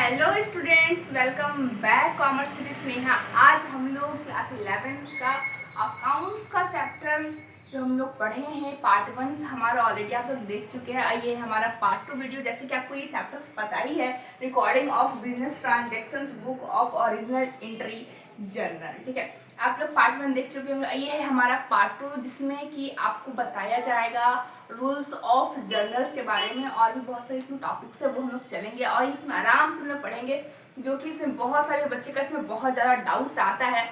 Hello students, welcome back commerce की स्नेहा। आज हम लोग क्लास 11 का अकाउंट्स का चैप्टर्स जो हम लोग पढ़े हैं पार्ट 1 हमारा ऑलरेडी आप लोग देख चुके हैं। ये हमारा पार्ट 2 वीडियो। जैसे कि आपको ये चैप्टर्स पता ही है, recording of business transactions, book of original entry journal. ठीक है, आप लोग पार्ट 1 देख चुके होंगे। ये है हमारा पार्ट 2 जिसमें कि आपको बताया जाएगा रूल्स ऑफ जर्नल्स के बारे में और भी बहुत सारे इसमें टॉपिक्स है, वो हम लोग चलेंगे और इसमें आराम से हम लोग पढ़ेंगे। जो कि इसमें बहुत सारे बच्चे का इसमें बहुत ज़्यादा डाउट्स आता है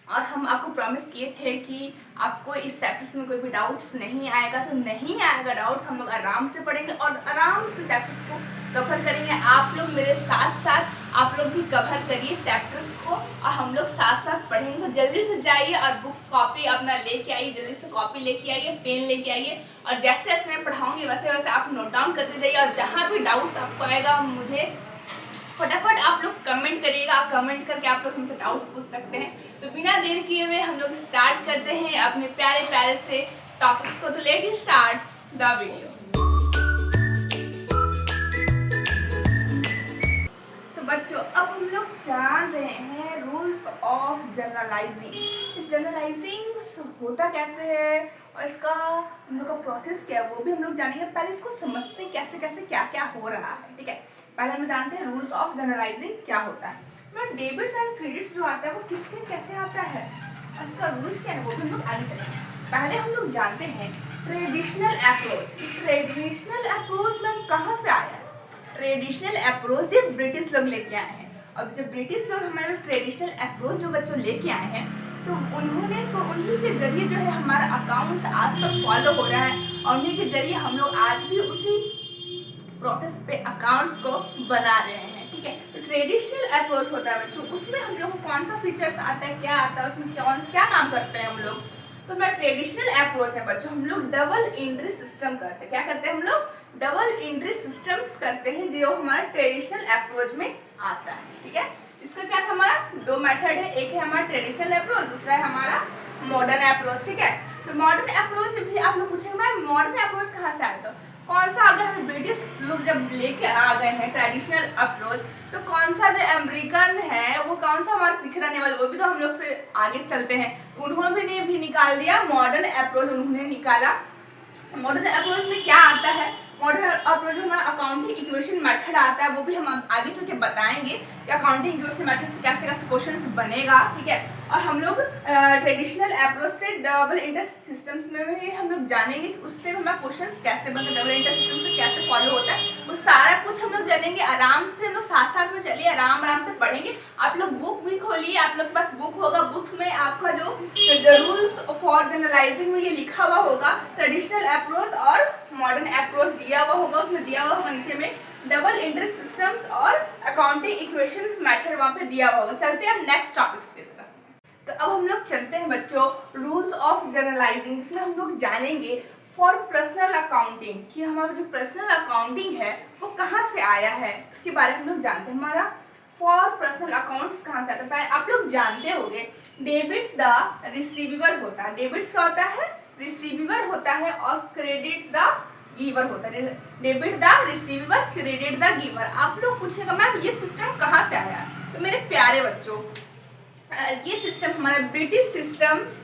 और हम आपको प्रॉमिस किए थे कि आपको इस चैप्टर्स में कोई भी डाउट्स नहीं आएगा। तो नहीं आएगा डाउट्स, हम लोग आराम से पढ़ेंगे और आराम से चैप्टर्स को कवर करेंगे। आप लोग मेरे साथ साथ आप लोग भी कवर करिए चैप्टर्स को और हम लोग साथ साथ पढ़ेंगे। तो जल्दी से जाइए और बुक्स कॉपी अपना लेके आइए, जल्दी से कॉपी लेके आइए, पेन लेके आइए और जैसे जैसे मैं पढ़ाऊंगी वैसे वैसे आप नोट डाउन करते जाइए। और जहाँ भी डाउट्स आपको आएगा मुझे फटाफट आप लोग कमेंट करिएगा। कमेंट करके आप लोग हमसे डाउट पूछ सकते हैं। तो बिना देर किए हुए हम लोग स्टार्ट करते हैं अपने प्यारे प्यारे से टॉपिक्स को। तो लेट्स स्टार्ट द वीडियो। तो बच्चों, अब हम लोग जान रहे हैं रूल्स ऑफ जनरलाइजिंग। जनरलाइजिंग होता कैसे है और इसका हम लोग का प्रोसेस क्या है वो भी हम लोग जानेंगे। पहले इसको समझते हैं कैसे कैसे क्या क्या हो रहा है। ठीक है, पहले हम जानते हैं रूल्स ऑफ जनरलाइजिंग क्या होता है। डेबिट्स एंड क्रेडिट्स जो आता है वो किसके कैसे आता है और इसका रूल्स क्या है वो भी हम लोग आगे चलेंगे। पहले हम लोग जानते हैं ट्रेडिशनल अप्रोच। ट्रेडिशनल अप्रोच में कहाँ से आया? ट्रेडिशनल अप्रोच ये ब्रिटिश लोग लेके आए हैं। अब जब ब्रिटिश लोग हमारे ट्रेडिशनल अप्रोच जो बच्चों लेके आए हैं तो उन्होंने उन्हीं के जरिए जो है हमारा अकाउंट्स आज तक फॉलो हो रहा है और उन्हीं के जरिए हम लोग आज भी उसी प्रोसेस पे अकाउंट्स को बना रहे हैं। ठीक है, तो ट्रेडिशनल अप्रोच होता है बच्चों, उसमें हम लोग को कौन सा फीचर्स आता है, क्या आता है, उसमें क्या काम करते हैं हम लोग। तो मैं ट्रेडिशनल अप्रोच है बच्चों, हम लोग डबल एंट्री सिस्टम करते हैं। क्या करते हैं हम लोग? डबल एंट्री सिस्टम्स करते हैं जो हमारा ट्रेडिशनल अप्रोच में आता है। ठीक है, इसका क्या था? हमारा दो मेथड है, एक है हमारा ट्रेडिशनल अप्रोच, दूसरा है हमारा मॉडर्न अप्रोच। ठीक है, तो मॉडर्न अप्रोच भी आप लोग पूछेंगे मैम मॉडर्न अप्रोच कहाँ से आया? तो कौन सा, अगर ब्रिटिश लोग जब लेके आ गए हैं ट्रेडिशनल अप्रोच, तो कौन सा जो अमेरिकन है वो कौन सा हमारे पीछे रहने वाले वो भी तो हम लोग से आगे चलते हैं। उन्होंने भी निकाल दिया मॉडर्न अप्रोच, उन्होंने निकाला। मॉडर्न अप्रोच में क्या आता है? मॉडर्न अप्रोच में हमारा अकाउंटिंग इक्वेशन मेथड आता है, वो भी हम आगे चल के बताएंगे कि अकाउंटिंग इक्वेशन मेथड से कैसे कैसे क्वेश्चंस बनेगा। ठीक है, और हम लोग ट्रेडिशनल अप्रोच से डबल इंटर सिस्टम्स में भी हम लोग जानेंगे कि उससे हमारा क्वेश्चंस कैसे बनते हैं, डबल इंटर सिस्टम से कैसे फॉलो होता है, वो सारा कुछ हम लोग जानेंगे। आराम से हम लोग साथ साथ में चलिए, आराम से पढ़ेंगे। आप लोग बुक भी खोलिए, आप लोग के पास बुक होगा, बुक्स में आपका जो रूल्स फॉर जनरलाइजिंग में ये लिखा हुआ होगा ट्रेडिशनल अप्रोच और मॉडर्न अप्रोच दिया हुआ होगा। उसमें दिया हुआ होगा नीचे में डबल इंटर सिस्टम्स और अकाउंटिंग इक्वेशन मेथड वहाँ पे दिया हुआ होगा। चलते हैं नेक्स्ट टॉपिक्स की तरफ। तो अब हम लोग चलते हैं बच्चों रूल्स ऑफ जनरलाइजिंग, जिसमें हम लोग जानेंगे फॉर पर्सनल अकाउंटिंग कि हमारा जो पर्सनल अकाउंटिंग है वो कहाँ से आया है, इसके बारे में हम लोग जानते हैं। हमारा फॉर पर्सनल अकाउंट्स कहाँ से आता है? आप लोग जानते होंगे डेबिट्स द रिसीवेबल होता है। डेबिट्स का होता है रिसीवेबल होता है और क्रेडिट्स द गिवर होता है। Debit the receivable, credit the giver. आप लोग पूछेगा मैम ये सिस्टम कहाँ से आया? तो मेरे प्यारे बच्चों, ये सिस्टम हमारा ब्रिटिश सिस्टम्स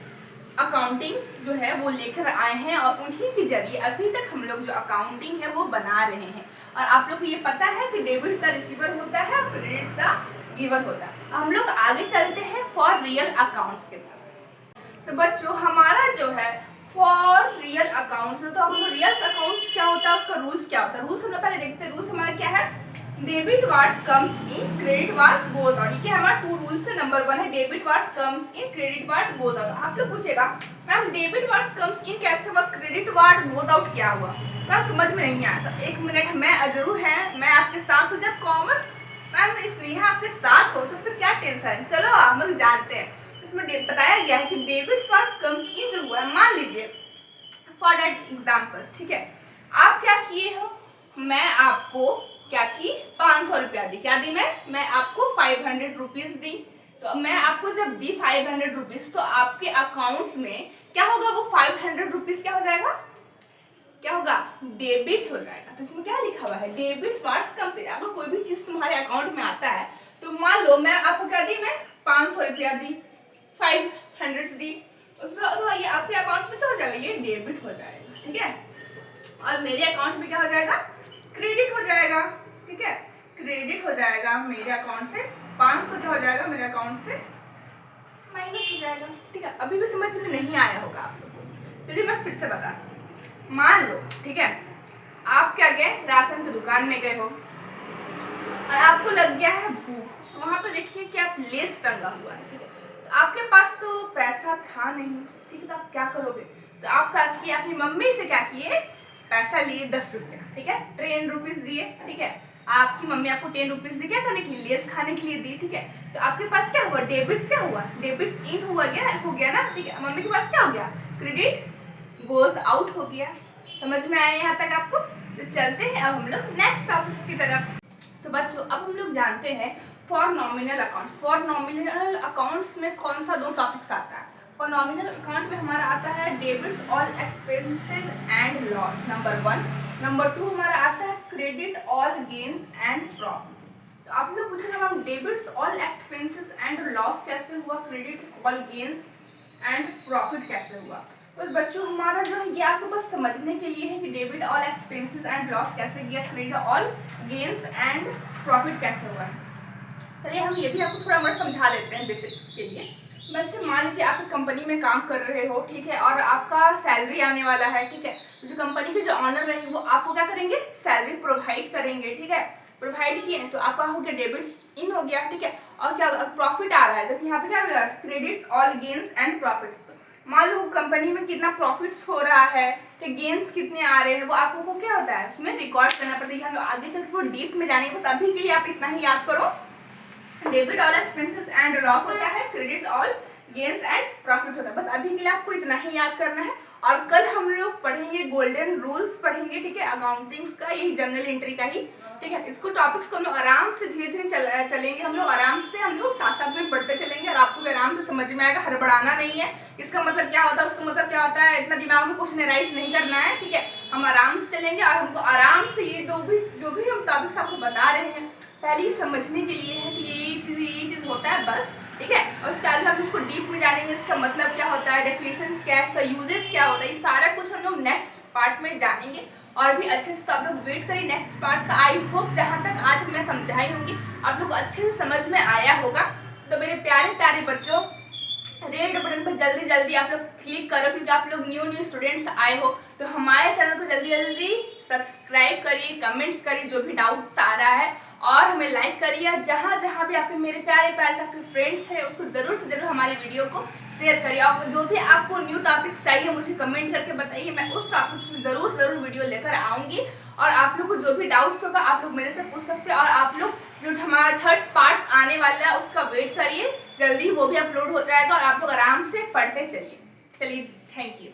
अकाउंटिंग जो है वो लेकर आए हैं और उन्हीं के जरिए अभी तक हम लोग जो अकाउंटिंग है वो बना रहे हैं। और आप लोग को ये पता है कि डेबिट्स द रिसीवर होता है और क्रेडिट्स द गिवर होता है। हम लोग आगे चलते हैं फॉर रियल अकाउंट्स के तरफ। तो बच्चों हमारा जो है फॉर रियल अकाउंट्स, तो हम लोग रियल अकाउंट्स क्या होता है, उसका रूल्स क्या होता है? रूल्स हम लोग पहले देखते हैं। रूल्स हमारा क्या है? Debit what's comes in, credit what's goes out. ये हमारा टू रूल्स से नंबर 1 है, debit what's comes in, credit what goes out. आप लोग पूछेगा ma'am debit what's comes in कैसे हुआ, क्रेडिट वार्ड गोज आउट क्या हुआ? मैम समझ में नहीं आया। तो एक मिनट, मैं जरूर है, मैं आपके साथ हूँ। जब कॉमर्स मैम स्नेहा आपके साथ हो तो फिर क्या टेंशन। चलो हम लोग जानते हैं। इसमें बताया गया है कि डेबिट वार्ड्स कम्स इन जो हुआ है, मान लीजिए फॉर दैट एग्जाम्पल्स। ठीक है, आप क्या किए हो, मैं आपको क्या की 500 रुपया दी। क्या दी? मैं आपको 500 रुपीज दी। तो मैं आपको जब दी 500 रुपीज तो आपके अकाउंट्स में क्या होगा, वो 500 रुपीज क्या हो जाएगा? क्या होगा, डेबिट्स हो जाएगा। तो इसमें क्या लिखा हुआ है, डेबिट्स मार्क्स कम से, अगर कोई भी चीज तुम्हारे अकाउंट में आता है तो मान लो मैं आपको क्या दी, मैं 500 रुपया दी, 500 दी, उसका तो ये आपके अकाउंट में क्या हो जाएगा, ये डेबिट हो जाएगा, ठीक है। और मेरे अकाउंट में क्या हो जाएगा, क्रेडिट हो जाएगा, ठीक है, क्रेडिट हो जाएगा मेरे अकाउंट से, 500 क्या हो जाएगा मेरे अकाउंट से माइनस हो जाएगा, ठीक है। अभी भी समझ में नहीं आया होगा आप लोगों को, चलिए मैं फिर से बताता हूँ। मान लो, ठीक है, आप क्या गए, राशन की दुकान में गए हो और आपको लग गया है भूख, तो वहां पे देखिए कि आप लेस टंगा हुआ है, ठीक है, तो आपके पास तो पैसा था नहीं, ठीक है, तो आप क्या करोगे, तो आप क्या किए, अपनी मम्मी से क्या किए, पैसा लिए 10 रुपया, ठीक है, 10 रुपीज दिए, ठीक है, आपकी मम्मी आपको 10 रुपीज दी क्या करने के लिए, लेस खाने के लिए दी, ठीक है, तो आपके पास क्या हुआ, डेबिट्स क्या हुआ, डेबिट्स इन हो गया ना, ठीक है, मम्मी के पास क्या हो गया, क्रेडिट गोज आउट हो गया। समझ में आया यहाँ तक आपको। तो चलते हैं अब हम लोग नेक्स्ट टॉपिक्स की तरफ। तो बच्चों अब हम लोग जानते हैं for nominal account. For nominal accounts में कौन सा 2 टॉपिक्स आता है। फॉर नॉमिनल अकाउंट में हमारा आता है debits all expenses and loss, number 1। Number 2 हमारा आता है credit all gains and profits. तो आप लोग पूछेंगे ma'am debits all expenses and loss कैसे हुआ, credit all gains and profit कैसे हुआ। तो बच्चों हमारा जो है ये आपको बस समझने के लिए है कि debit all expenses and loss कैसे किया, credit all gains and profit कैसे हुआ। चलिए हम ये भी आपको थोड़ा बहुत समझा देते हैं बेसिक्स के लिए। वैसे मान लीजिए आप कंपनी में काम कर रहे हो, ठीक है, और आपका सैलरी आने वाला है, ठीक है, जो कंपनी के जो ऑनर रहे वो आपको क्या करेंगे, सैलरी प्रोवाइड करेंगे, ठीक है, प्रोवाइड किए तो आपका हो गया डेबिट्स इन हो गया, ठीक है, और क्या प्रॉफिट आ रहा है, तो यहाँ पे क्या होगा, credits all gains and profit. मान लो कंपनी में कितना प्रॉफिट्स हो रहा है, कि गेन्स कितने आ रहे हैं, वो आप लोगों को क्या होता है उसमें रिकॉर्ड करना पड़ता है। हम लोग आगे चल के डीप में जानेंगे, बस अभी के लिए आप इतना ही याद करो, debit all expenses and loss होता है, credit all gains and profit होता है। बस अभी के लिए आपको इतना ही याद करना है। और कल हम लोग पढ़ेंगे गोल्डन रूल्स पढ़ेंगे, ठीक है, अकाउंटिंग्स का, यही जनरल एंट्री का ही, ठीक है। इसको टॉपिक्स को हम लोग आराम से धीरे धीरे चलेंगे, हम लोग आराम से, हम लोग साथ साथ में पढ़ते चलेंगे और आपको भी आराम से समझ में आएगा, हड़बड़ाना नहीं है। इसका मतलब क्या होता है, उसका मतलब क्या होता है, इतना दिमाग में क्वेश्चन राइज नहीं करना है, ठीक है। हम आराम से चलेंगे और हमको आराम से ये जो भी हम टॉपिक्स आपको बता रहे हैं पहले ही समझने के लिए है कि ये चीज़ होता है बस, ठीक है। और उसके आगे हम इसको डीप में जानेंगे, इसका मतलब क्या होता है, डेफिनेशंस क्या है, इसका यूजेस क्या होता है, ये सारा कुछ हम लोग नेक्स्ट पार्ट में जानेंगे और भी अच्छे से। तो आप लोग वेट करिए नेक्स्ट पार्ट का। आई होप जहाँ तक आज मैं समझाई होंगी आप लोग को अच्छे से समझ में आया होगा। तो मेरे प्यारे प्यारे बच्चों, रेड बटन पर जल्दी जल्दी आप लोग क्लिक करो, क्योंकि आप लोग न्यू स्टूडेंट्स आए हो तो हमारे चैनल को जल्दी जल्दी सब्सक्राइब करिए, कमेंट्स करिए जो भी डाउट्स आ रहा है, और हमें लाइक करिए। जहाँ जहाँ भी आपके मेरे प्यारे प्यारे से आपके फ्रेंड्स हैं उसको ज़रूर से ज़रूर हमारी वीडियो को शेयर करिए। और जो भी आपको न्यू टॉपिक्स चाहिए मुझे कमेंट करके बताइए, मैं उस टॉपिक्स में ज़रूर से ज़रूर वीडियो लेकर आऊँगी। और आप लोग को जो भी डाउट्स होगा आप लोग मेरे से पूछ सकते हैं। और आप लोग जो हमारा 3rd पार्ट्स आने वाला है उसका वेट करिए, जल्दी वो भी अपलोड हो जाएगा और आप लोग आराम से पढ़ते चलिए। Thank you.